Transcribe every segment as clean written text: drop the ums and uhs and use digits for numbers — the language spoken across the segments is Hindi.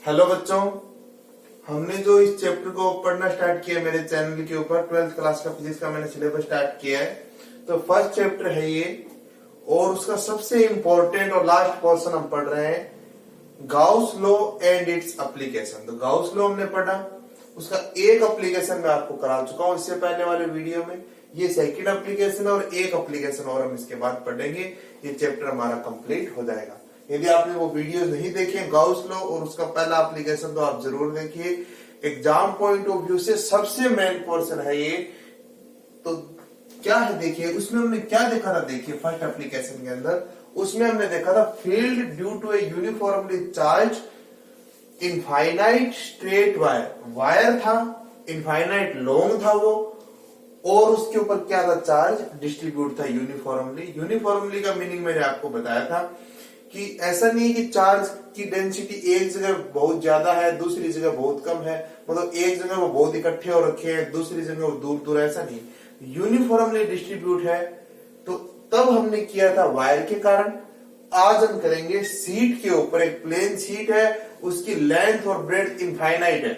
हेलो बच्चों, हमने जो इस चैप्टर को पढ़ना स्टार्ट किया मेरे चैनल के ऊपर 12th क्लास का फिजिक्स का मैंने सिलेबस स्टार्ट किया है। तो फर्स्ट चैप्टर है ये और उसका सबसे इंपॉर्टेंट और लास्ट पोर्शन हम पढ़ रहे हैं Gauss law and its application. तो गाउस लॉ हमने पढ़ा, उसका एक एप्लीकेशन मैं आपको करा चुका हूं इससे पहले वाले वीडियो में। ये सेकंड एप्लीकेशन और एक एप्लीकेशन और हम इसके बाद पढ़ेंगे। ये चैप्टर हमारा कंप्लीट हो जाएगा। यदि आपने वो वीडियो नहीं देखे गाउस लॉ और उसका पहला एप्लीकेशन तो आप जरूर देखिए। एग्जाम पॉइंट ऑफ व्यू से सबसे मेन पोर्शन है ये। तो क्या है देखिए, उसमें हमने क्या देखा था। देखिए फर्स्ट एप्लीकेशन के अंदर उसमें हमने देखा था field due to a uniformly charge infinite straight wire था, इनफाइनाइट लॉन्ग था वो, और उसके ऊपर क्या था, चार्ज डिस्ट्रीब्यूट था यूनिफॉर्मली। यूनिफॉर्मली का मीनिंग मैंने आपको बताया था कि ऐसा नहीं है कि चार्ज की डेंसिटी एक जगह बहुत ज्यादा है दूसरी जगह बहुत कम है, मतलब एक जगह वो बहुत इकट्ठे हो रखे हैं दूसरी जगह वो दूर दूर, ऐसा नहीं। यूनिफॉर्मली डिस्ट्रीब्यूट है। तो तब हमने किया था वायर के कारण। आज हम करेंगे सीट के ऊपर। एक प्लेन सीट है, उसकी लेंथ और ब्रेड्थ इनफाइनाइट है,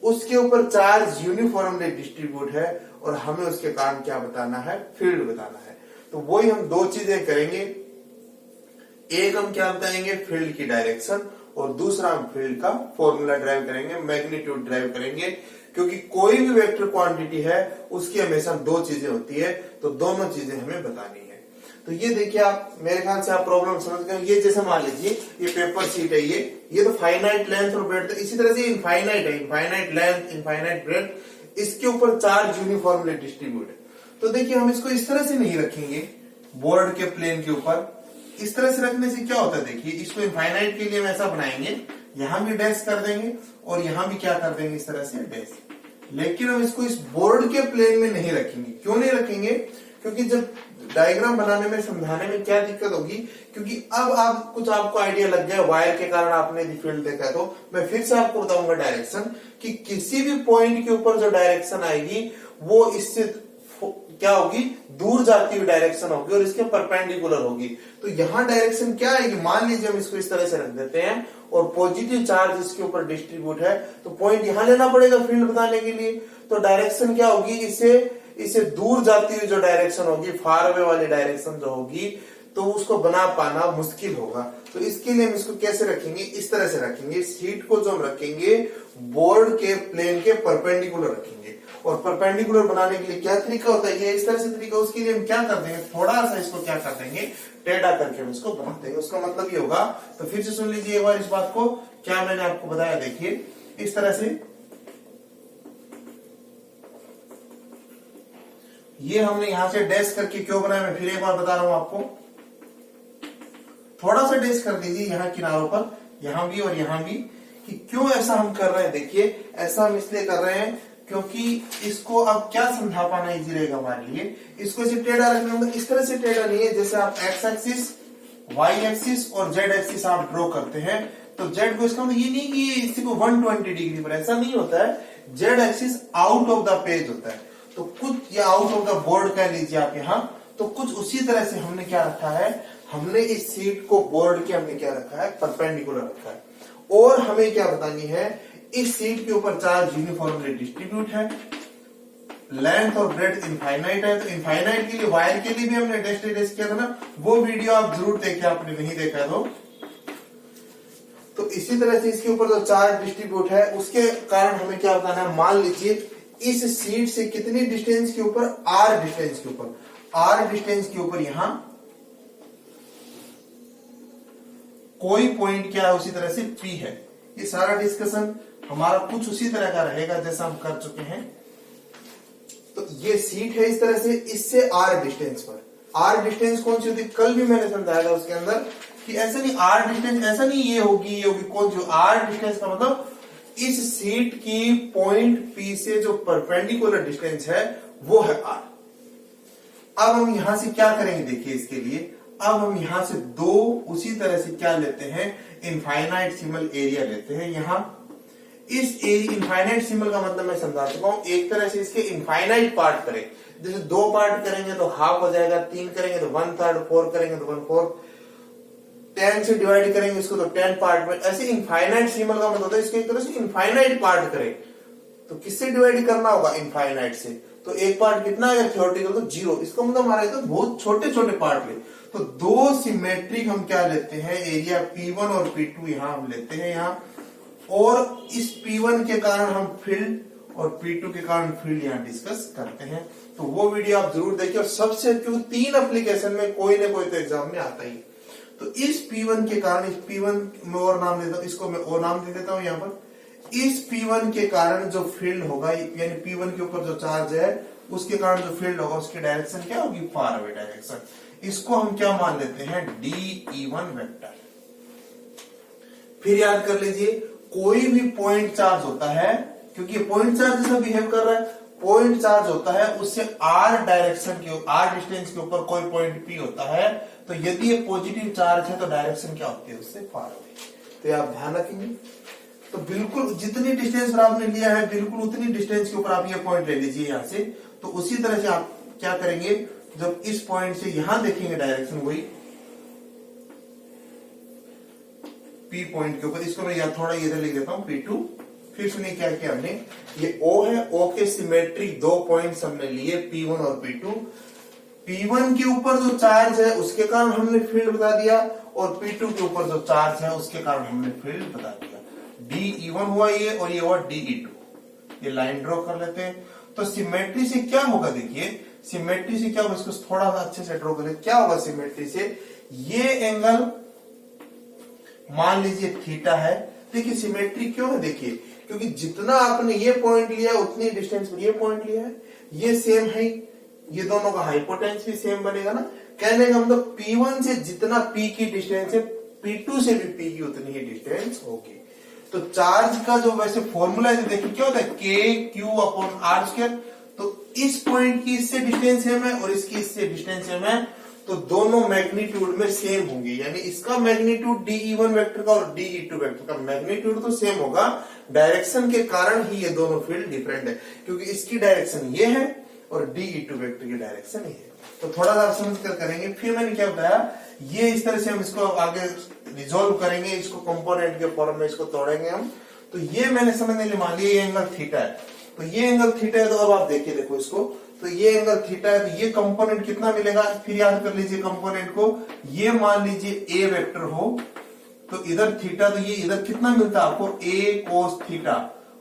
उसके ऊपर चार्ज यूनिफॉर्मली डिस्ट्रीब्यूट है और हमें उसके कारण क्या बताना है, फील्ड बताना है। तो वही हम दो चीजें करेंगे। एक हम क्या बताएंगे, फील्ड की डायरेक्शन, और दूसरा हम फील्ड का फॉर्मूला ड्राइव करेंगे, मैग्नीट्यूड ड्राइव करेंगे। क्योंकि कोई भी वेक्टर क्वांटिटी है उसकी हमेशा दो चीजें होती है, तो दोनों चीजें हमें बतानी है। तो ये देखिए आप, मेरे ख्याल से आप प्रॉब्लम समझ गए। ये जैसे मान लीजिए ये पेपर शीट है, ये तो फाइनाइट लेंथ और ब्रेड्थ, इसी तरह से इनफाइनाइट है, इनफाइनाइट लेंथ इनफाइनाइट ब्रेड्थ, इसके ऊपर चार्ज यूनिफॉर्मली डिस्ट्रीब्यूट है। तो देखिए हम इसको इस तरह से नहीं रखेंगे बोर्ड के प्लेन के ऊपर। इस तरह से रखने से क्या होता है, देखिए इसको इनफाइनाइट के लिए हम ऐसा बनाएंगे, यहां भी डैश कर देंगे और यहां भी क्या कर देंगे, इस तरह से डैश। लेकिन हम इसको इस बोर्ड के प्लेन में नहीं रखेंगे। क्यों नहीं रखेंगे, क्योंकि जब डायग्राम बनाने में समझाने में क्या दिक्कत होगी, क्योंकि अब आप कुछ आपको आइडिया लग गया वायर के कारण आपने फील्ड देखा है। तो मैं फिर से आपको बताऊंगा डायरेक्शन कि किसी भी पॉइंट के ऊपर जो डायरेक्शन आएगी वो इससे क्या होगी, दूर जाती हुई डायरेक्शन होगी और इसके परपेंडिकुलर होगी। तो यहां डायरेक्शन क्या आएगी, मान लीजिए हम इसको इस तरह से रख देते हैं और पॉजिटिव चार्ज इसके ऊपर डिस्ट्रीब्यूट है, तो पॉइंट यहां लेना पड़ेगा फील्ड बताने के लिए। तो डायरेक्शन क्या होगी, इससे दूर जाती हुई जो डायरेक्शन होगी, फार अवे वाली डायरेक्शन जो होगी, तो उसको बना पाना मुश्किल होगा। तो इसके लिए हम इसको कैसे रखेंगे, इस तरह से रखेंगे। सीट को जो हम रखेंगे बोर्ड के प्लेन के परपेंडिकुलर रखेंगे। और परपेंडिकुलर बनाने के लिए क्या तरीका होता है, ये इस तरह से तरीका। उसके लिए हम क्या कर देंगे, थोड़ा सा इसको क्या कर देंगे, टेढ़ा करके हम इसको बना देंगे। उसका मतलब ये होगा, तो फिर से सुन लीजिए एक बार इस बात को, क्या मैंने आपको बताया। देखिए इस तरह से ये हमने यहां से डैश करके क्यों बनाया, मैं फिर एक बार बता रहा हूं आपको। थोड़ा सा डैश कर दीजिए यहाँ किनारों पर, यहां भी और यहां भी, कि क्यों ऐसा हम कर रहे हैं। देखिए ऐसा हम इसलिए कर रहे हैं क्योंकि इसको अब क्या समझा पाना इजी रहेगा हमारे लिए। इसको इसे टेढ़ा रखना होगा, इस तरह से टेढ़ा नहीं है जैसे आप एक्स एक्सिस, वाई एक्सिस और जेड एक्सिस आप ड्रॉ करते हैं। तो जेड को, इसका मतलब ये नहीं कि ये इसी को 120 डिग्री पर, ऐसा नहीं होता है। Z axis out of the page होता है, तो कुछ या आउट ऑफ द बोर्ड कह लीजिए आप यहाँ। तो कुछ उसी तरह से हमने क्या रखा है, हमने इस सीट को बोर्ड के हमने क्या रखा है, परपेंडिकुलर रखा है। और हमें क्या बतानी है, इस सीट के ऊपर चार्ज यूनिफॉर्मली डिस्ट्रीब्यूट है, लेंथ और ब्रेड्थ इनफाइनाइट है। तो इनफाइनाइट के लिए वायर के लिए भी हमने डैश किया था ना, वो वीडियो आप जरूर देखिए, आपने नहीं देखा तो इसी तरह से इसके ऊपर जो चार्ज डिस्ट्रीब्यूट है उसके कारण हमें क्या बताना है। मान लीजिए इस सीट से कितनी डिस्टेंस के ऊपर, आर डिस्टेंस के ऊपर, आर डिस्टेंस के ऊपर यहां कोई पॉइंट क्या है, उसी तरह से पी है। ये सारा डिस्कशन हमारा कुछ उसी तरह का रहेगा जैसा हम कर चुके हैं। तो ये सीट है इस तरह से, इससे आर डिस्टेंस पर। आर डिस्टेंस कौन सी होती है, कल भी मैंने समझाया था उसके अंदर कि ऐसा नहीं आर डिस्टेंस, ऐसा नहीं ये होगी कौन सी। आर डिस्टेंस का मतलब इस सीट की पॉइंट पी से जो परपेंडिकुलर डिस्टेंस है वो है आर। अब हम यहां से क्या करेंगे, देखिए इसके लिए अब हम यहां से दो उसी तरह से क्या लेते हैं, इनफाइनाइट सिंबल एरिया लेते हैं। यहां इस इनफाइनाइट सिंबल का मतलब मैं समझा चुका हूं। एक तरह से इसके इनफाइनाइट पार्ट करें, जैसे 2 पार्ट करेंगे तो हाफ हो जाएगा, 3 करेंगे तो 1/3, 4 करेंगे तो 1/4। 10 से डिवाइड करेंगे इसको तो 10 पार्ट में, ऐसे इनफाइनाइट सिंबल का मतलब होता है इसको एक तरह से इनफाइनाइट पार्ट करें तो किससे डिवाइड करना होगा, इनफाइनाइट से। तो एक पार्ट कितना है थ्योरेटिकल, तो 0। इसका मतलब हमारा तो बहुत छोटे छोटे पार्ट ले। तो दो सिमेट्रिक हम क्या लेते हैं, एरिया P1 और P2 यहां हम लेते हैं यहां, और इस P1 के कारण हम फील्ड और P2 के कारण फील्ड यहां डिस्कस करते हैं। तो वो वीडियो आप जरूर देखिए। और सबसे क्योंकि 3 एप्लीकेशन में कोई ना कोई तो एग्जाम में आता ही। तो इस P1 के कारण, इस P1 में और नाम देता हूं, इसको मैं और नाम दे देता हूं यहां पर। इस P1 के कारण जो फील्ड होगा, यानी P1 के ऊपर जो चार्ज है उसके कारण जो फील्ड होगा उसकी डायरेक्शन क्या होगी, फार अवे डायरेक्शन। इसको हम क्या मान लेते हैं, DE1 वेक्टर। फिर याद कर लीजिए, कोई भी पॉइंट चार्ज होता है, क्योंकि पॉइंट चार्ज जैसा बिहेव कर रहा है, पॉइंट चार्ज होता है उससे r डायरेक्शन के, r डिस्टेंस के ऊपर कोई पॉइंट P होता है, तो यदि ये पॉजिटिव चार्ज है तो डायरेक्शन क्या होती है उससे फार अवे। तो ये आप ध्यान रखेंगे। तो बिल्कुल जितनी डिस्टेंस पर आपने लिया है बिल्कुल उतनी डिस्टेंस के ऊपर आप ये पॉइंट ले लीजिए यहां से। तो उसी तरह से आप क्या करेंगे, जब इस पॉइंट से यहां देखेंगे डायरेक्शन वही P पॉइंट के ऊपर, इसको मैं यहाँ थोड़ा इधर लिख देता हूं P2। फिर सुनिए क्या किया हमने, ये O है, O के सिमेट्रिक 2 पॉइंट्स हमने लिए P1 और P2। P1 के ऊपर जो चार्ज है उसके कारण हमने फील्ड बता दिया, और P2 के ऊपर जो चार्ज है उसके कारण हमने फील्ड बता दिया। DE1 हुआ ये, और ये हुआ DE2। ये लाइन ड्रॉ कर लेते हैं। तो सिमेट्री से क्या होगा, देखिए सिमेट्री से क्या होगा, इसको थोड़ा सा अच्छे से ड्रॉ करें। क्या होगा सिमेट्री से, ये एंगल मान लीजिए थीटा है। देखिए सिमेट्री क्यों है, देखिए क्योंकि जितना आपने ये पॉइंट लिया उतनी डिस्टेंस पर ये पॉइंट लिया है, ये सेम है, ये दोनों का हाइपोटेन्स भी सेम बनेगा ना। कहने का मतलब P1 से जितना P की डिस्टेंस है, P2 से भी P की उतनी ही डिस्टेंस होगी। तो चार्ज का जो वैसे फॉर्मूला है, देखिए क्या होता है, KQ/R²। तो इस पॉइंट की इससे डिस्टेंस सेम है और इसकी इससे डिस्टेंस सेम है, तो दोनों मैग्नीट्यूड में सेम होंगे। यानी इसका मैग्नीट्यूड DE1 वेक्टर का और DE2 वेक्टर का मैग्नीट्यूड तो सेम होगा, डायरेक्शन के कारण ही ये दोनों फील्ड डिफरेंट है, क्योंकि इसकी डायरेक्शन ये है और DE2 वेक्टर की डायरेक्शन ये है। तो थोड़ा सा समझ कर करेंगे। फिर मैंने क्या बताया, ये इस तरह से हम इसको आगे रिजोल्व करेंगे, इसको कंपोनेंट के फॉर्म में इसको तोड़ेंगे हम। तो ये मैंने समझने लिए मान लिया ये एंगल थीटा है, तो ये एंगल थीटा है। तो अब आप देखिए, देखो इसको, तो ये एंगल थीटा है, तो ये कंपोनेंट कितना मिलेगा, फिर याद कर लीजिए कंपोनेंट को। ये मान लीजिए A वेक्टर हो, तो इधर थीटा, तो ये इधर कितना मिलता है आपको, A cos थीटा,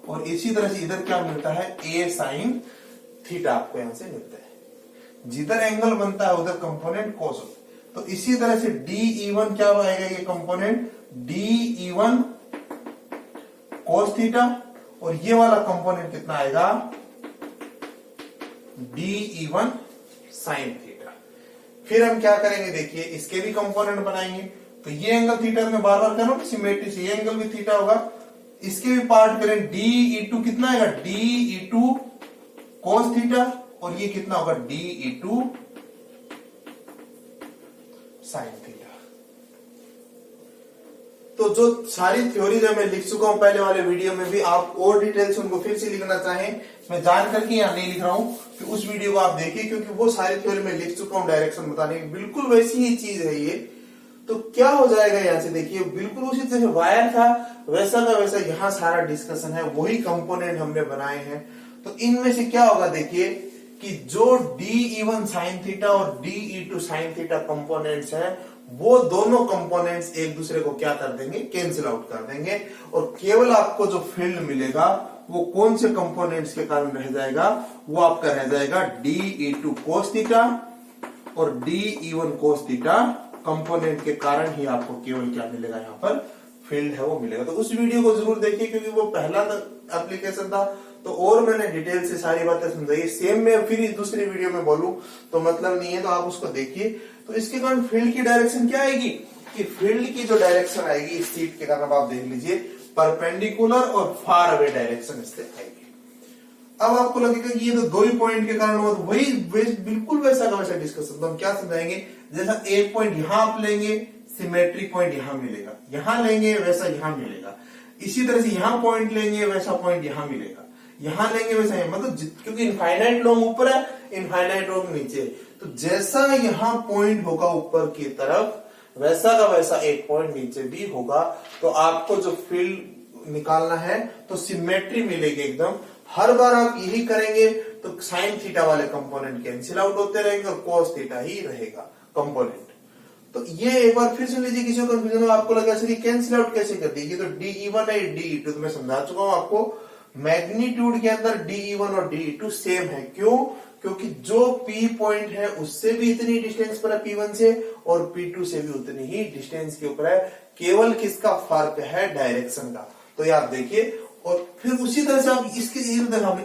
और इसी तरह से इधर क्या मिलता है, A sin थीटा आपको यहां से मिलता है। जिधर एंगल बनता है उधर कंपोनेंट cos होता है। तो इसी तरह से DE1 क्या आएगा, ये कंपोनेंट DE1 cos थीटा, और ये वाला कंपोनेंट कितना आएगा, DE1 sin थीटा। फिर हम क्या करेंगे, देखिए इसके भी कंपोनेंट बनाएंगे। तो ये एंगल थीटा में बार बार करो सिमेट्री से, ये एंगल भी थीटा होगा, इसके भी पार्ट करें। DE2 कितना आएगा, DE2 cos थीटा, और ये कितना होगा, DE2 sin थीटा। तो जो सारी थ्योरीज मैं लिख चुका हूं पहले वाले वीडियो में भी, आप और डिटेल्स उनको फिर से लिखना चाहें, मैं जान करके यहां नहीं लिख रहा हूं कि उस वीडियो को आप देखिए, क्योंकि वो सारी थ्योरी में लिख चुका हूं डायरेक्शन बताने की, बिल्कुल वैसी ही चीज है ये। तो क्या हो जाएगा यहां से, देखिए बिल्कुल उसी तरह वायर था वैसा का वैसा यहाँ सारा डिस्कशन है, वही कंपोनेंट हमने बनाए हैं। तो इनमें से क्या होगा, देखिए कि जो DE1 sin थीटा और DE2 sin थीटा कंपोनेंट्स हैं, वो दोनों कंपोनेंट्स एक दूसरे को क्या कर देंगे, कैंसिल आउट कर देंगे, और केवल आपको जो फील्ड मिलेगा वो कौन से कंपोनेंट्स के कारण रह जाएगा, वो आपका रह जाएगा DE2 cos थीटा और DE1 cos थीटा कंपोनेंट के कारण ही आपको केवल क्या मिलेगा, यहाँ पर फील्ड है वो मिलेगा। तो उस वीडियो को जरूर देखिए, क्योंकि वो पहला एप्लीकेशन था, तो और मैंने डिटेल से सारी बातें समझाई। सेम में फिर दूसरी वीडियो में बोलूं तो मतलब नहीं है, तो आप उसको देखिए। तो इसके कारण फील्ड की डायरेक्शन क्या आएगी, कि फील्ड की जो डायरेक्शन आएगी इस शीट के कारण आप देख लीजिए, परपेंडिकुलर और फार अवे डायरेक्शन इससे आएगी। अब आपको लगेगा कि ये तो दो ही पॉइंट के कारण हुआ, तो वही बिल्कुल वैसा का वैसा डिस्कशन। तो हम क्या समझाएंगे, जैसा एक पॉइंट यहां आप लेंगे, सिमेट्रिक पॉइंट यहां मिलेगा, यहां लेंगे वैसा यहां मिलेगा, इसी तरह से यहां पॉइंट लेंगे वैसा पॉइंट यहां मिलेगा, यहां लेंगे वैसा है, मतलब क्योंकि इनफाइनाइट लॉन्ग ऊपर है, इनफाइनाइट लॉन्ग नीचे, तो जैसा यहां पॉइंट होगा ऊपर की तरफ, वैसा का वैसा एक पॉइंट नीचे भी होगा, तो आपको जो फील्ड निकालना है तो सिमेट्री मिलेगी एकदम। हर बार आप यही करेंगे तो साइन थीटा वाले कंपोनेंट कैंसिल आउट होते रहेंगे और कोस थीटा ही रहेगा कंपोनेंट। तो ये एक बार फिर सुन लीजिए, किसी को कंफ्यूजन हो, आपको लगा सर कैंसिल आउट कैसे कर देगी, तो DE1 है DE2 तो मैं समझा चुका हूं आपको। मैग्नीट्यूड के अंदर DE1 और DE2 सेम है, क्यों? क्योंकि जो P पॉइंट है उससे भी इतनी डिस्टेंस पर है P1 से, और P2 से भी उतनी ही डिस्टेंस के ऊपर है, केवल किसका फर्क है, डायरेक्शन का। तो ये आप देखिए, और फिर उसी तरह से आप इसके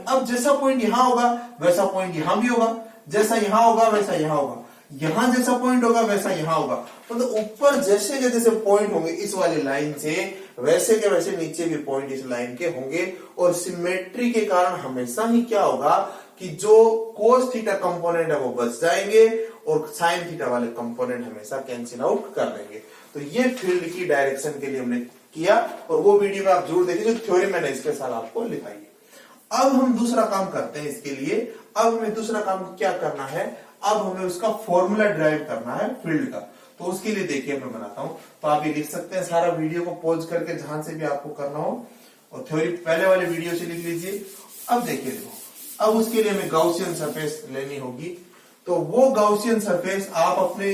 अब जैसा पॉइंट यहां होगा वैसा पॉइंट यहां भी होगा, जैसा यहां होगा वैसा यहां होगा, यहां जैसा पॉइंट होगा वैसा यहां होगा। मतलब तो ऊपर जैसे के जैसे पॉइंट होंगे इस वाली लाइन से, वैसे के वैसे नीचे भी पॉइंट इस लाइन के होंगे। और सिमेट्री के कारण हमेशा ही क्या होगा कि जो कोस थीटा कंपोनेंट है वो बच जाएंगे और साइन थीटा वाले कंपोनेंट हमेशा कैंसिल आउट कर देंगे। तो ये फील्ड की डायरेक्शन के लिए हमने किया, और वो वीडियो में आप जरूर देखिए, जो थ्योरी मैंने इसके साथ आपको लिखाई है। अब हम दूसरा काम करते हैं इसके लिए। अब हमें दूसरा काम क्या करना है, अब हमें उसका फॉर्मूला ड्राइव करना है फील्ड का। तो उसके लिए देखिए मैं बनाता हूं, तो आप ये लिख सकते हैं, सारा वीडियो को पॉज करके जहां से भी आपको करना हो, और थ्योरी पहले वाले वीडियो से लिख लीजिए। अब देखिए, देखो अब उसके लिए हमें गाउसियन सरफेस लेनी होगी। तो वो गाउसियन सरफेस आप अपने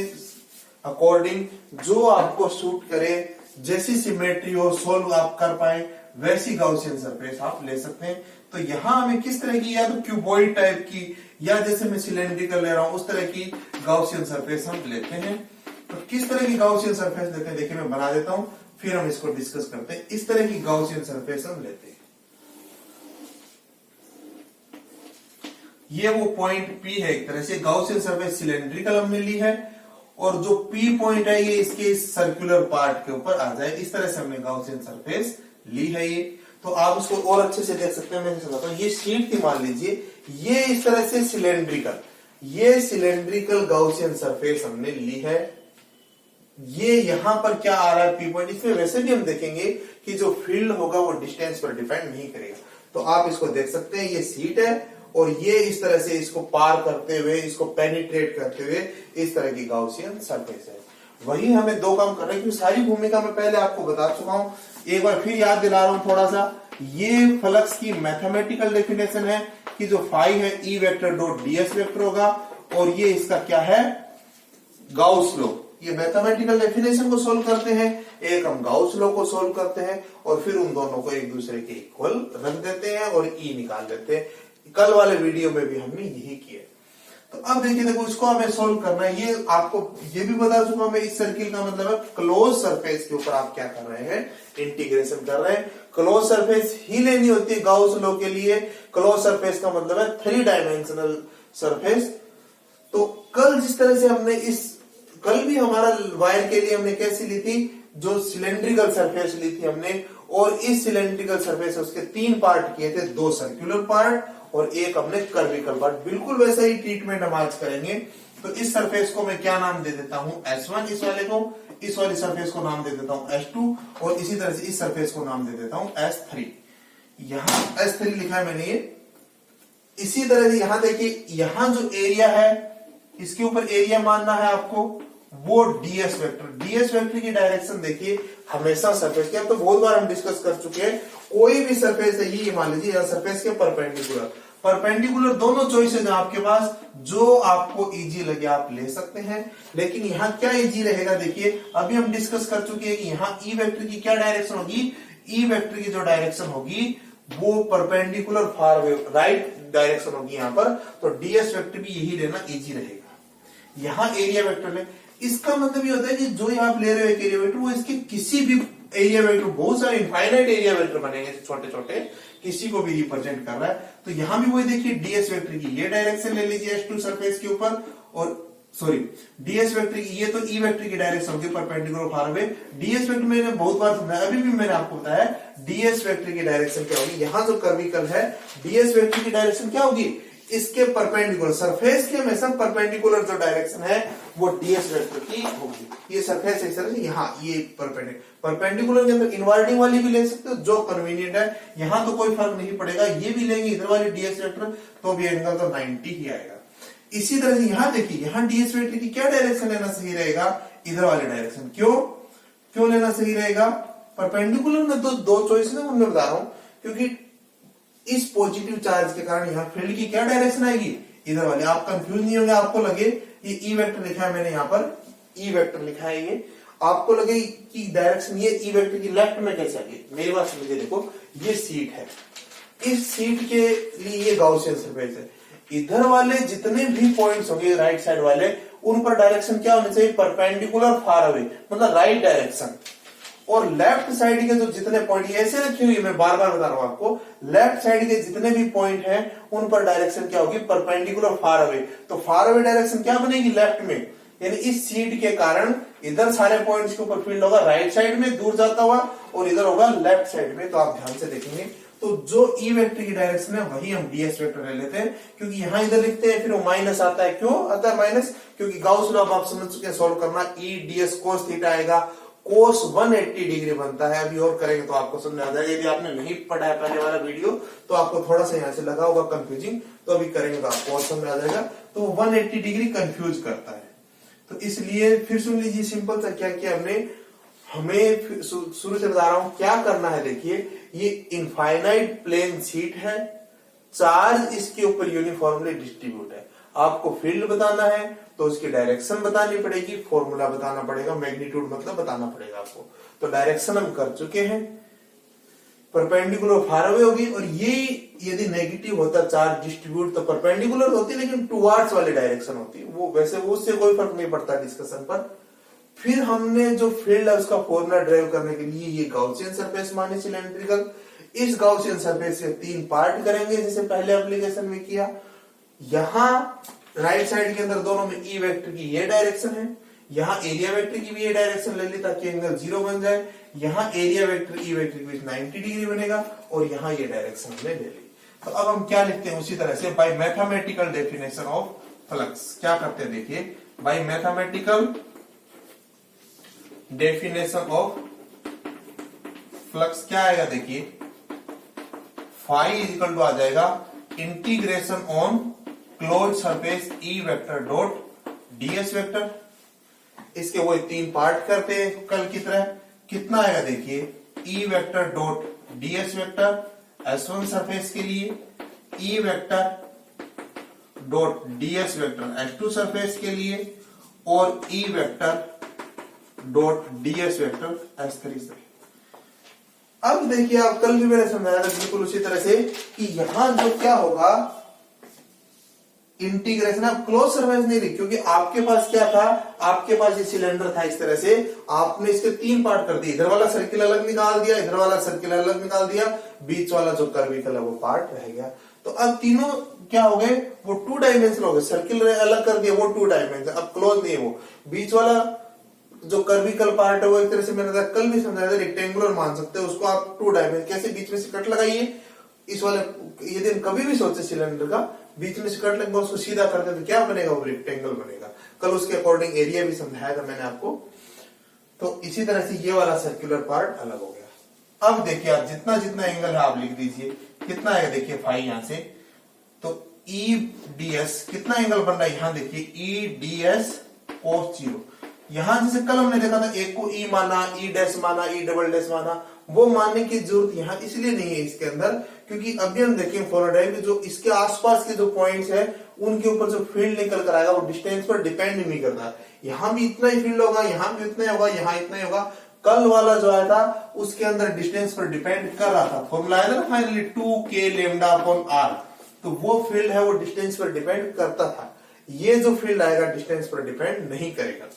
अकॉर्डिंग जो आपको सूट करे, जैसी सिमेट्री हो, सोल्व आप कर पाए, वैसी गाउसियन सरफेस आप ले सकते हैं। तो यहां हमें किस तरह की, या तो क्यूबॉइड टाइप की, या जैसे मैं सिलेंड्रिकल ले रहा हूं उस तरह की गाउसियन सरफेस हम लेते हैं। तो किस तरह की गाउसियन सरफेस लेते हैं, देखिए मैं बना देता हूं, फिर हम इसको डिस्कस करते हैं। इस तरह की गाउसियन सरफेस हम लेते हैं। ये वो पॉइंट P है, एक तरह से गाउसियन सरफेस सिलेंड्रिकल हमने ली है, और जो P पॉइंट है ये इसके सर्कुलर पार्ट के ऊपर आ जाए, इस तरह से हमने गाउसियन सरफेस ली है ये। तो आप उसको और अच्छे से देख सकते हैं, मैं समझाता हूं। ये शीट थी मान लीजिए, ये इस तरह से सिलेंड्रिकल, ये सिलेंड्रिकल गाउसियन सरफेस हमने ली है। ये यहां पर क्या आ रहा है P पॉइंट, इसमें वैसे भी हम देखेंगे कि जो फील्ड होगा वो डिस्टेंस पर डिपेंड नहीं करेगा। तो आप इसको देख सकते हैं, ये शीट है, और ये इस तरह से इसको पार करते हुए, इसको पेनिट्रेट करते हुए इस तरह की गाउसियन सरफेस है। वही हमें दो काम करना है, क्योंकि सारी भूमिका मैं पहले आपको बता चुका हूं, एक बार फिर याद दिला रहा हूं थोड़ा सा। ये फ्लक्स की मैथमेटिकल डेफिनेशन है कि जो फाई है E vector dot ds vector होगा, और ये इसका क्या है, गाउस लॉ। ये मैथमेटिकल डेफिनेशन को सोल्व करते हैं, एक हम गाउस लॉ को सोल्व करते हैं, और फिर उन दोनों को एक दूसरे के इक्वल रख देते हैं और E निकाल देते हैं। कल वाले वीडियो में भी हमने यही किया। तो अब देखिए, देखो इसको हमें सोल्व करना है। ये आपको ये भी बता चुका हूं मैं, इस सर्किल का मतलब है क्लोज सरफेस के ऊपर आप क्या कर रहे हैं, इंटीग्रेशन कर रहे हैं। क्लोज सरफेस ही लेनी होती है गाउस लॉ के लिए। क्लोज सरफेस का मतलब है 3 डायमेंशनल सरफेस। तो कल जिस तरह से हमने कल भी हमारा वायर के लिए हमने कैसी ली थी, जो सिलेंड्रिकल सरफेस ली थी हमने, और इस सिलेंड्रिकल सरफेस उसके 3 पार्ट किए थे, 2 सर्कुलर पार्ट और एक हमने कर्विकल पार्ट। बिल्कुल वैसा ही ट्रीटमेंट हम आज करेंगे। तो इस सरफेस को मैं क्या नाम दे देता हूं, S1, इस वाले को, इस वाली सरफेस को नाम दे देता हूं S2, और इसी तरह से इस सरफेस को नाम दे देता हूं S3। यहां S3 लिखा है मैंने ये। इसी तरह से यहां देखिए, यहां जो एरिया है इसके ऊपर एरिया मानना है आपको, वो ds वेक्टर की डायरेक्शन देखिए हमेशा सरफेस के, अब तो बहुत बार हम डिस्कस कर चुके हैं। कोई भी सरफेस है, ये मान लीजिए सरफेस के परपेंडिकुलर दोनों चॉइसेस है आपके पास, जो आपको इजी लगे आप ले सकते हैं। लेकिन यहाँ क्या इजी रहेगा, देखिए अभी हम डिस्कस कर चुके हैं कि यहाँ E वेक्टर की क्या डायरेक्शन होगी, E वेक्टर की जो डायरेक्शन होगी वो परपेंडिकुलर फार राइट डायरेक्शन होगी यहाँ पर। तो ds वेक्टर भी यही लेना इजी रहेगा। यहाँ एरिया वेक्टर ले, इसका मतलब ये होता है कि जो आप ले रहे हो एक एरिया वेक्टर, वो इसके किसी भी एरिया वेक्टर, बहुत सारे इनफाइनाइट एरिया वेक्टर बनेंगे छोटे छोटे, किसी को भी रिप्रेजेंट कर रहा है। तो यहां भी वही देखिए, ds वेक्टर की ये डायरेक्शन ले लीजिए S2 सरफेस के ऊपर, और सॉरी ds वेक्टर की ये तो E वेक्टर की डायरेक्शन होगी perpendicular far away. ds vector मैंने बहुत बार समझाया, अभी भी मैंने आपको बताया ds वेक्टर की डायरेक्शन क्या होगी। यहां जो कर्विकल है, ds वेक्टर की डायरेक्शन क्या होगी, इसके परपेंडिकुलर, सरफेस के हमेशा परपेंडिकुलर जो डायरेक्शन है वो ds वेक्टर की होगी। ये सरफेस इस तरह से, यहाँ ये परपेंडिकुलर के अंदर इनवर्टिंग वाली भी ले सकते हो, जो कन्वीनियंट है। यहाँ तो कोई फर्क नहीं पड़ेगा, ये भी लेंगे इधर वाली ds वेक्टर, तो भी एंगल तो 90 ही आएगा। इसी तरह से यहाँ देखिए, यहाँ ds वेक्टर की क्या डायरेक्शन लेना सही रहेगा, इधर वाले डायरेक्शन। क्यों लेना सही रहेगा? परपेंडिकुलर में तो दो चॉइस है, उनमें बता रहा हूं, क्योंकि इस पॉजिटिव चार्ज के कारण यहाँ फील्ड की क्या डायरेक्शन आएगी? इधर वाले। आप कंफ्यूज नहीं होंगे, आपको लगे ये ई वेक्टर लिखा है मैंने यहाँ पर, ई वेक्टर लिखा है ये, आपको लगे कि डायरेक्शन ये ई वेक्टर की लेफ्ट में कैसे आएगी। मेरी बात समझिए, देखो ये सीट है, इस सीट के लिए ये गॉसियन सरफेस है, इधर वाले जितने भी पॉइंट्स होंगे राइट साइड वाले, उन पर डायरेक्शन क्या होना चाहिए? परपेंडिकुलर फार अवे, मतलब राइट डायरेक्शन। और लेफ्ट साइड के जो जितने पॉइंट ऐसे रखी हुई, मैं बार बार बता रहा हूं आपको, लेफ्ट साइड के जितने भी पॉइंट हैं उन पर डायरेक्शन क्या होगी? Perpendicular far away. तो फार अवे डायरेक्शन क्या बनेगी? लेफ्ट में। यानी इस सीट के कारण इधर सारे पॉइंट्स के ऊपर फील्ड होगा राइट साइड में दूर जाता हुआ, और इधर होगा लेफ्ट साइड में। तो आप ध्यान से देखेंगे, तो जो ई वेक्टर की डायरेक्शन है वही हम डीएस वेक्टर ले लेते हैं, क्योंकि यहां इधर लिखते हैं फिर वो माइनस आता है। क्यों आता है माइनस? क्योंकि गाउस लॉ आप समझ चुके हैं सोल्व करना। ई डीएस कोस थीटा आएगा, कोस 180 डिग्री बनता है। अभी और करेंगे तो आपको समझ आ जाएगा। यदि आपने नहीं पढ़ा है पहले वाला वीडियो तो आपको थोड़ा सा यहाँ से लगा होगा कंफ्यूजिंग, तो अभी करेंगे तो आपको और समझ आ जाएगा। तो 180 डिग्री कंफ्यूज करता है, तो इसलिए फिर सुन लीजिए, सिंपल सा क्या किया हमने, हमें शुरू से बता रहा हूं क्या करना है। देखिए ये इनफाइनाइट प्लेन शीट है, चार्ज इसके ऊपर यूनिफॉर्मली डिस्ट्रीब्यूट है। आपको फील्ड बताना है तो उसकी डायरेक्शन बतानी पड़ेगी, फॉर्मूला बताना पड़ेगा, मैग्नीट्यूड मतलब बताना पड़ेगा आपको। तो डायरेक्शन हम कर चुके हैं, परपेंडिकुलर फार अवे होगी। और ये यदि नेगेटिव होता चार्ज डिस्ट्रीब्यूट तो परपेंडिकुलर होती, लेकिन टुवार्ड्स वाली डायरेक्शन होती, वो वैसे वो उससे कोई फर्क नहीं पड़ता डिस्कशन पर। फिर हमने जो फील्ड है उसका फॉर्मूला ड्राइव करने के लिए ये गाउसियन सरफेस माने सिलेंड्रिकल। इस गाउसियन सरफेस से 3 पार्ट करेंगे जैसे पहले एप्लीकेशन में किया। यहां राइट साइड के अंदर दोनों में ई वेक्टर की ये डायरेक्शन है, यहाँ एरिया वेक्टर की भी ये डायरेक्शन ले ली ताकि एंगल 0 बन जाए। यहाँ एरिया वेक्टर ई वेक्टर के बीच 90 डिग्री बनेगा, और यहाँ ये डायरेक्शन हमने ले ली। तो अब हम क्या लिखते हैं उसी तरह से, bye mathematical definition of flux. क्या करते हैं देखिए, bye mathematical definition of flux क्या आएगा देखिए, फाई इक्वल टू आ जाएगा integration on close surface E vector dot DS vector. इसके वो 3 पार्ट करते हैं कल की तरह। कितना आएगा देखिए, E vector dot DS vector S1 surface के लिए, E vector dot DS vector S2 surface के लिए, और E vector dot DS vector S3 से। अब देखिए, आप कल भी मैंने समझाया था बिल्कुल उसी तरह से कि यहां जो क्या होगा, इंटीग्रेशन। आप क्लोज सरफेस नहीं लिख, क्योंकि आपके पास क्या था, आपके पास ये सिलेंडर था इस तरह से, आपने इसके 3 पार्ट कर दिए। इधर वाला सर्किल अलग निकाल दिया, इधर वाला सर्किल अलग निकाल दिया, बीच वाला जो कर्विकल है वो पार्ट रह गया। तो अब तीनों क्या हो गए, वो 2 डायमेंशनल हो गए। सर्किल अलग कर दिया, वो 2 डायमेंशन, अब क्लोज नहीं है वो। बीच वाला जो कर्विकल पार्ट है वो एक तरह से मैंने कल भी समझाया था, रेक्टेंगुलर मान सकते हैं उसको आप 2 डायमेंशन। कैसे? बीच में से कट लगाइए इस वाले, यदि कभी भी सोचे सिलेंडर का बीच में से कट लगेगा उसको सीधा करते तो क्या बनेगा, वो रेक्टेंगल बनेगा। कल उसके अकॉर्डिंग एरिया भी समझाया था मैंने आपको। तो इसी तरह से ये वाला सर्कुलर पार्ट अलग हो गया। अब देखिए, आप जितना जितना एंगल है आप लिख दीजिए, कितना है देखिए फाई यहां से, तो ई डीएस कितना एंगल बन रहा है, यहां देखिए ई डीएस कोस 0। यहां जैसे कल हमने देखा था, एक को ई माना, ई डैश माना, ई डबल डैश माना, वो मानने की जरूरत यहां इसलिए नहीं है इसके अंदर, क्योंकि अभी हम देखें फॉरवर्ड जो इसके आसपास के जो पॉइंट्स है उनके ऊपर जो फील्ड निकल कर आएगा वो डिस्टेंस पर डिपेंड नहीं करता। यहां भी इतना ही फील्ड होगा, यहां भी इतना ही होगा, यहां इतना ही होगा। कल वाला जो आया था उसके अंदर डिस्टेंस पर डिपेंड कर रहा था। फॉर्मूला आया था ना finally 2k lambda upon r, तो वो फील्ड है वो डिस्टेंस पर डिपेंड करता था। ये जो फील्ड आएगा डिस्टेंस पर डिपेंड नहीं करेगा।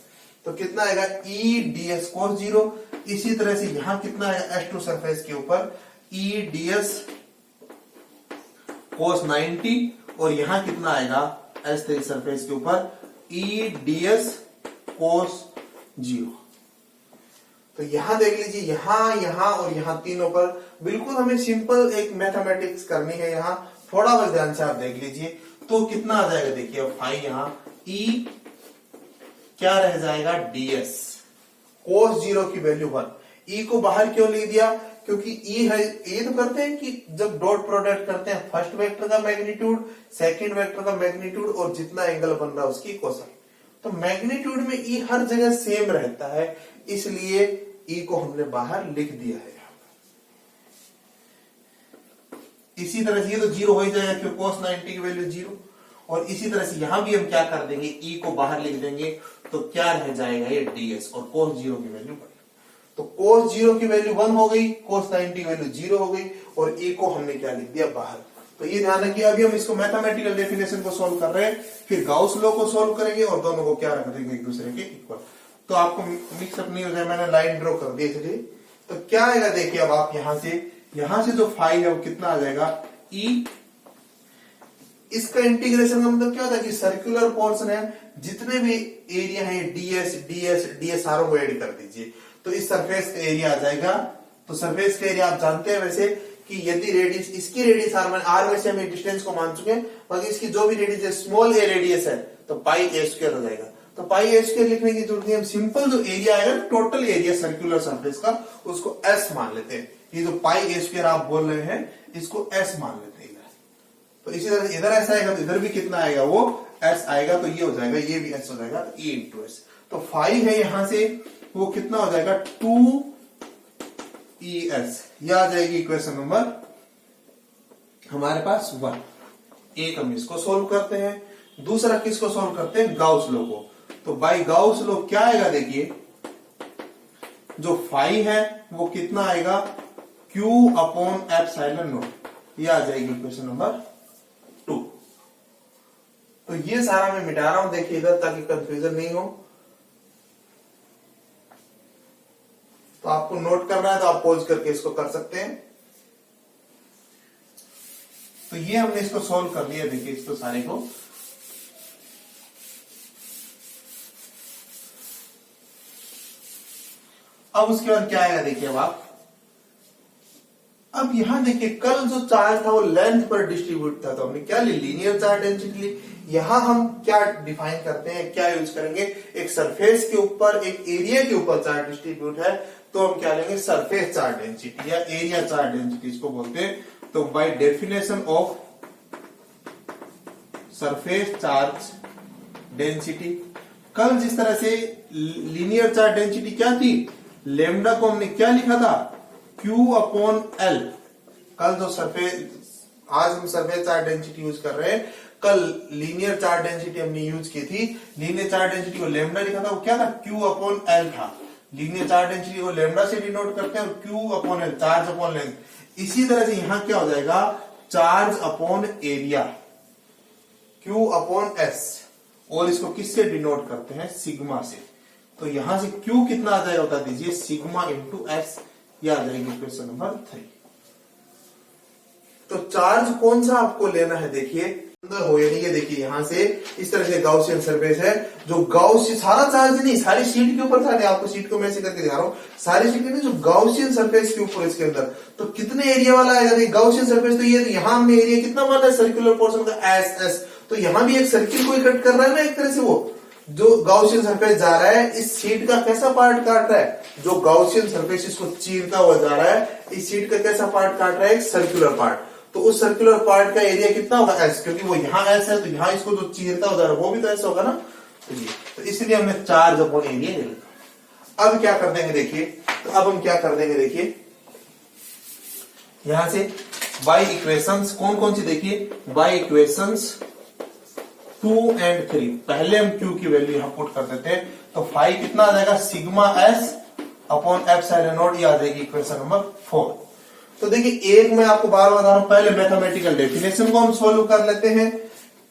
तो कितना आएगा, ई डीएस कोस 0। इसी तरह से यहां कितना आएगा, S2 सरफेस के ऊपर ई डीएस कोस 90, और यहां कितना आएगा S3 सरफेस के ऊपर ई डीएस कोस 0। तो यहां देख लीजिए, यहां और यहां तीनों पर बिल्कुल हमें सिंपल एक मैथमेटिक्स करनी है। यहां थोड़ा बस ध्यान से आप देख लीजिए, तो कितना आ जाएगा देखिए, अब फाई यहां ई क्या रह जाएगा, डीएस कोस 0 की वैल्यू 1। ई को बाहर क्यों ले दिया, क्योंकि ई है, ये तो करते हैं कि जब डॉट प्रोडक्ट करते हैं फर्स्ट वेक्टर का मैग्नीट्यूड, सेकंड वेक्टर का मैग्नीट्यूड और जितना एंगल बन रहा है उसकी कोसाइन। तो मैग्नीट्यूड में ई हर जगह सेम रहता है, इसलिए ई को हमने बाहर लिख दिया है। इसी तरह से ये तो जीरो हो ही जाएगा क्योंकि cos 90 की वैल्यू जीरो, और इसी तरह से यहां भी हम क्या कर देंगे, ई को बाहर लिख देंगे, तो क्या रह जाएगा ये ds, और cos 0 की वैल्यू 1। तो cos 0 की वैल्यू 1 हो गई, cos 90 की वैल्यू 0 हो गई, और ए को हमने क्या लिख दिया बाहर। तो ये ध्यान रखिए, अभी हम इसको मैथमेटिकल डेफिनेशन को सोल्व कर रहे हैं, फिर गाउस लॉ को सोल्व करेंगे और दोनों को क्या रख देंगे एक दूसरे के इक्वल, तो आपको मिक्सअप नहीं हो जाए। मैंने लाइन ड्रॉ कर दी इसलिए। तो क्या आएगा देखिए, अब आप यहां से जो फाई है वो कितना आ जाएगा, ई। इसका इंटीग्रेशन का मतलब क्या होता है कि सर्कुलर पोर्शन है, जितने भी एरिया है ds ds ds सारों को ऐड कर दीजिए, तो इस सरफेस का एरिया आ जाएगा। तो सरफेस का एरिया आप जानते हैं वैसे कि यदि रेडियस, इसकी रेडियस r में से हम डिस्टेंस को मान चुके हैं, बाकी इसकी जो भी रेडियस है स्मॉल ए रेडियस है, तो पाई a स्क्वायर हो जाएगा। तो पाई a स्क्वायर लिखने की जरूरत नहीं, हम सिंपल जो एरिया आएगा टोटल एरिया सर्कुलर सरफेस का, उसको s मान लेते हैं। ये जो पाई a स्क्वायर आप बोल रहे हैं, इसको s मान लेते हैं। तो इसी तरह इधर ऐसा आएगा तो इधर भी कितना आएगा, वो s आएगा, तो ये हो जाएगा, ये भी s हो जाएगा, तो e इंटू एस। तो फाई है यहां से, वो कितना हो जाएगा 2es, ये आ जाएगी इक्वेशन नंबर हमारे पास 1। एक हम इसको सोल्व करते हैं, दूसरा किसको सोल्व करते हैं, गाउस लॉ को। तो बाई गाउस लॉ क्या आएगा देखिए, जो फाई है वो कितना आएगा, q अपॉन एप्सिलॉन नॉट, ये आ जाएगी इक्वेशन नंबर 2। तो ये सारा मैं मिटा रहा हूं देखिए इधर, ताकि कंफ्यूजन नहीं हो। तो आपको नोट करना है तो आप पॉज करके इसको कर सकते हैं। तो ये हमने इसको सॉल्व कर लिया, देखिए इसको सारे को। अब उसके बाद क्या आएगा देखिए, अब यहां देखिए, कल जो चार्ज था वो लेंथ पर डिस्ट्रीब्यूट था, तो हमने क्या ली, लीनियर चार्ज डेंसिटी ली। यहां हम क्या डिफाइन करते हैं, क्या यूज करेंगे, एक सरफेस के ऊपर, एक एरिया के ऊपर चार्ज डिस्ट्रीब्यूट है, तो हम क्या लेंगे, सरफेस चार्ज डेंसिटी या एरिया चार्ज डेंसिटी इसको बोलते हैं। तो by definition of surface charge density, कल जिस तरह से लीनियर चार्ज डेंसिटी क्या थी, लेमडा को हमने क्या लिखा था, Q अपॉन L। कल जो सरफेस, आज हम सरफेस चार्ज डेंसिटी यूज कर रहे हैं, कल लीनियर चार्ज डेंसिटी हमने यूज की थी। लीनियर चार्ज डेंसिटी को लेमडा लिखा था, वो क्या था, Q अपॉन L था। लीनियर चार्ज डेंसिटी को लेमडा से डिनोट करते हैं, और Q upon L charge upon length. इसी तरह से यहां क्या हो जाएगा, charge upon area, Q upon S, और इसको किससे डिनोट करते हैं, सिग्मा से। तो यहां से Q कितना आ जाएगा बता दीजिए, सिग्मा इंटू S, ये आ जाएगी क्वेश्चन नंबर 3। तो चार्ज कौन सा आपको लेना है, देखिए अंदर हो, यानी ये देखिए यहां से इस तरह से गाउसियन सरफेस है, जो गाउसियन, सारा चार्ज नहीं, सारी शीट के ऊपर था, आपको शीट को मैं ऐसे करके दिखा रहा हूं, सारी शीट में जो गाउसियन सरफेस के ऊपर, इसके अंदर तो कितने एरिया वाला आएगा, गाउसियन सरफेस। तो ये यहां हमने एरिया कितना माना है, सर्कुलर पोर्शन का एस, तो यहां भी एक सर्किल को कट कर रहा है ना एक तरह से, वो जो गाउसियन सरफेस जा रहा है, इस शीट का कैसा पार्ट काट रहा है, जो गाउसियन सरफेस इसको चीरता हुआ जा रहा है, इस शीट का कैसा पार्ट काट रहा है, एक सर्कुलर पार्ट। तो उस सर्कुलर पार्ट का एरिया कितना होगा, एस, क्योंकि वो यहाँ एस है, तो यहाँ इसको जो चीरता हुआ जा रहा है वो भी तो एस होगा ना। तो इसलिए हमने चार्ज अपॉन एरिया ले लिया। अब क्या कर देंगे देखिए, तो अब हम क्या कर देंगे देखिए, यहां से बाई इक्वेशंस कौन कौन सी देखिए, बाई इक्वेशंस 2 और 3, पहले हम Q की वैल्यू यहां पुट कर देते हैं। तो फाई कितना आ जाएगा, sigma S upon epsilon not, ये आ जाएगी इक्वेशन नंबर 4। तो देखिए, एक मैं आपको बार बता रहा हूं, पहले मैथमेटिकल डेफिनेशन को हम सोल्व कर लेते हैं,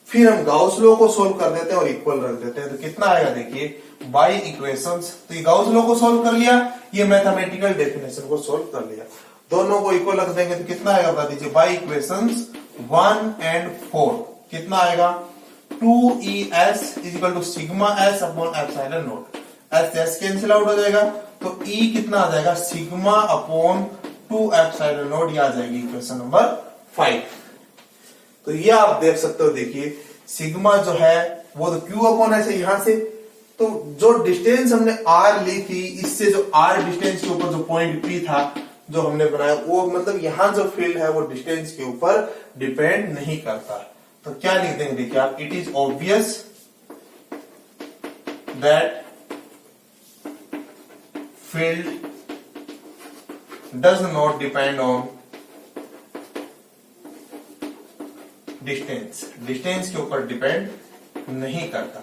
फिर हम गाउस लॉ को सोल्व कर देते हैं और इक्वल रख देते हैं। तो कितना आएगा देखिए, बाई इक्वेशंस, तो ये गाउस लॉ को सोल्व कर लिया, ये मैथमेटिकल डेफिनेशन को सोल्व कर लिया, दोनों को इक्वल रख देंगे तो कितना आएगा बता दीजिए, बाई इक्वेशंस 1 और 4 कितना आएगा, 2es equal to sigma S upon epsilon not, S cancel out हो जाएगा, तो E कितना आ जाएगा, सिग्मा अपॉन 2 एप्सिलॉन नॉट, ये आ जाएगी इक्वेशन नंबर 5। तो ये आप देख सकते हो, देखिए सिग्मा जो है वो तो Q अपॉन S है यहां से, तो जो डिस्टेंस हमने R ली थी, इससे जो R डिस्टेंस के ऊपर जो पॉइंट P था जो हमने बनाया, वो मतलब यहां जो फील्ड है वो डिस्टेंस के ऊपर डिपेंड नहीं करता। तो क्या लिख देंगे देखिए आप, it is obvious that field does not depend on distance, distance के ऊपर डिपेंड नहीं करता।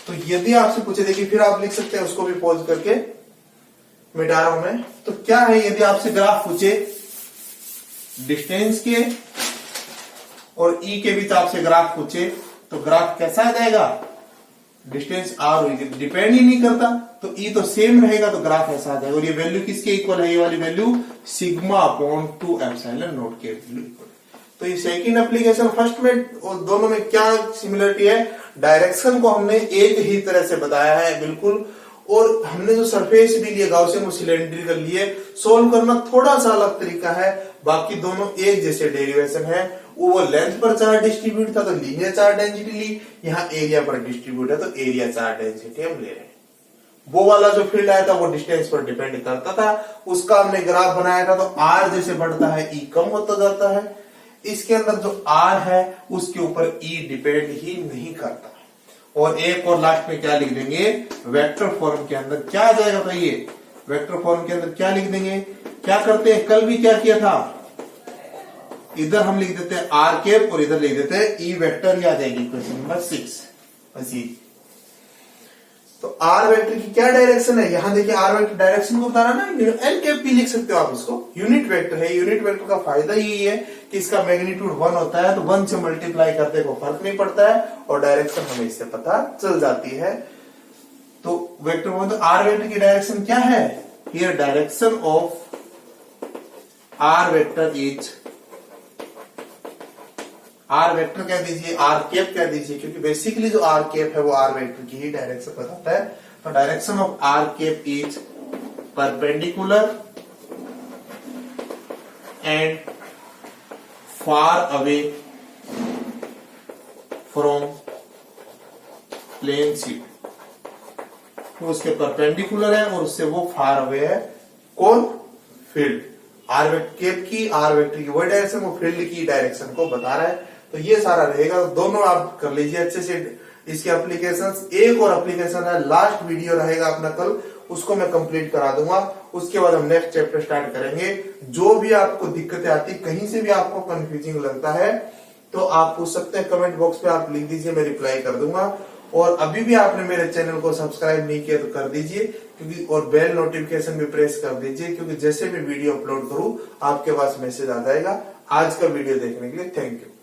तो यदि आपसे पूछे, देखिए फिर आप लिख सकते हैं, उसको भी पॉज करके मिटा रहा हूं मैं। तो क्या है, यदि आपसे ग्राफ पूछे डिस्टेंस के और ई के बीच आपसे ग्राफ पूछे, तो ग्राफ कैसा आ जाएगा, डिस्टेंस आर हुई, डिपेंड ही नहीं करता, तो ई तो सेम रहेगा, तो ग्राफ ऐसा आ जाएगा। और ये वैल्यू किसके इक्वल है, ये वाली value sigma upon 2 epsilon not के वैल्यू इक्वल। तो ये सेकंड एप्लीकेशन, फर्स्ट में और दोनों में क्या सिमिलरिटी है, डायरेक्शन को हमने एक ही तरह से बताया है बिल्कुल, और हमने जो सरफेस भी लिए गाउसियन वो सिलेंड्रिकल लिए। सोल्व करना थोड़ा सा अलग तरीका है, बाकी दोनों एक जैसे डेरिवेशन है। वो लेंथ पर चार्ज डिस्ट्रीब्यूट था तो लीनियर चार्ज डेंसिटी ली, यहाँ एरिया पर डिस्ट्रीब्यूट है तो एरिया चार्ज डेंसिटी हम ले रहे हैं। वो वाला जो फील्ड आया था वो डिस्टेंस पर डिपेंड करता था, उसका हमने ग्राफ बनाया था, तो आर जैसे बढ़ता है ई कम होता जाता है। इसके अंदर जो आर है उसके ऊपर ई डिपेंड ही नहीं करता। और एक और लास्ट में क्या लिख देंगे, वेक्टर फॉर्म के अंदर क्या आ जाएगा बताइए, वेक्टर फॉर्म के अंदर क्या लिख देंगे, क्या करते हैं, कल भी क्या किया था, इधर हम लिख देते हैं आर कैप और इधर लिख देते हैं ई वेक्टर, आ जाएगी क्वेश्चन नंबर 6। बस तो आर वेक्टर की क्या डायरेक्शन है, यहां देखिए आर वेक्टर डायरेक्शन को बताना ना, एल कैप भी लिख सकते हो आप इसको, यूनिट वेक्टर है। यूनिट वेक्टर का फायदा यही है कि इसका मैग्नीट्यूड 1 होता है, तो 1 से मल्टीप्लाई करते को फर्क नहीं पड़ता है और डायरेक्शन हमें इससे पता चल जाती है। तो वेक्टर में तो आर वेक्टर की डायरेक्शन क्या है, here direction of R vector is, R vector कह दीजिए, आर कैप कह दीजिए, क्योंकि बेसिकली जो आर कैप है वो आर वेक्टर की ही डायरेक्शन बताता है। तो direction of R cap is perpendicular and far away from plane sheet. तो उसके परपेंडिकुलर है और उससे वो फार अवे है, कौन, फील्ड। आर वेक्टर की, आर वेक्टर की वही डायरेक्शन, वो फील्ड की डायरेक्शन को बता रहा है। तो ये सारा रहेगा, तो दोनों आप कर लीजिए अच्छे से इसके एप्लीकेशंस। एक और एप्लीकेशन है, लास्ट वीडियो रहेगा अपना कल, उसको मैं कंप्लीट करा दूंगा, उसके बाद हम नेक्स्ट चैप्टर स्टार्ट करेंगे। जो भी आपको दिक्कतें आती, कहीं से भी आपको कंफ्यूजिंग लगता है तो आप पूछ सकते हैं, कमेंट बॉक्स पे आप लिख दीजिए, मैं रिप्लाई कर दूंगा। और अभी भी आपने मेरे चैनल को सब्सक्राइब नहीं किया तो कर दीजिए, क्योंकि और बेल नोटिफिकेशन भी प्रेस कर दीजिए, क्योंकि जैसे भी वीडियो अपलोड करूं आपके पास मैसेज आ जाएगा। आज का वीडियो देखने के लिए थैंक यू।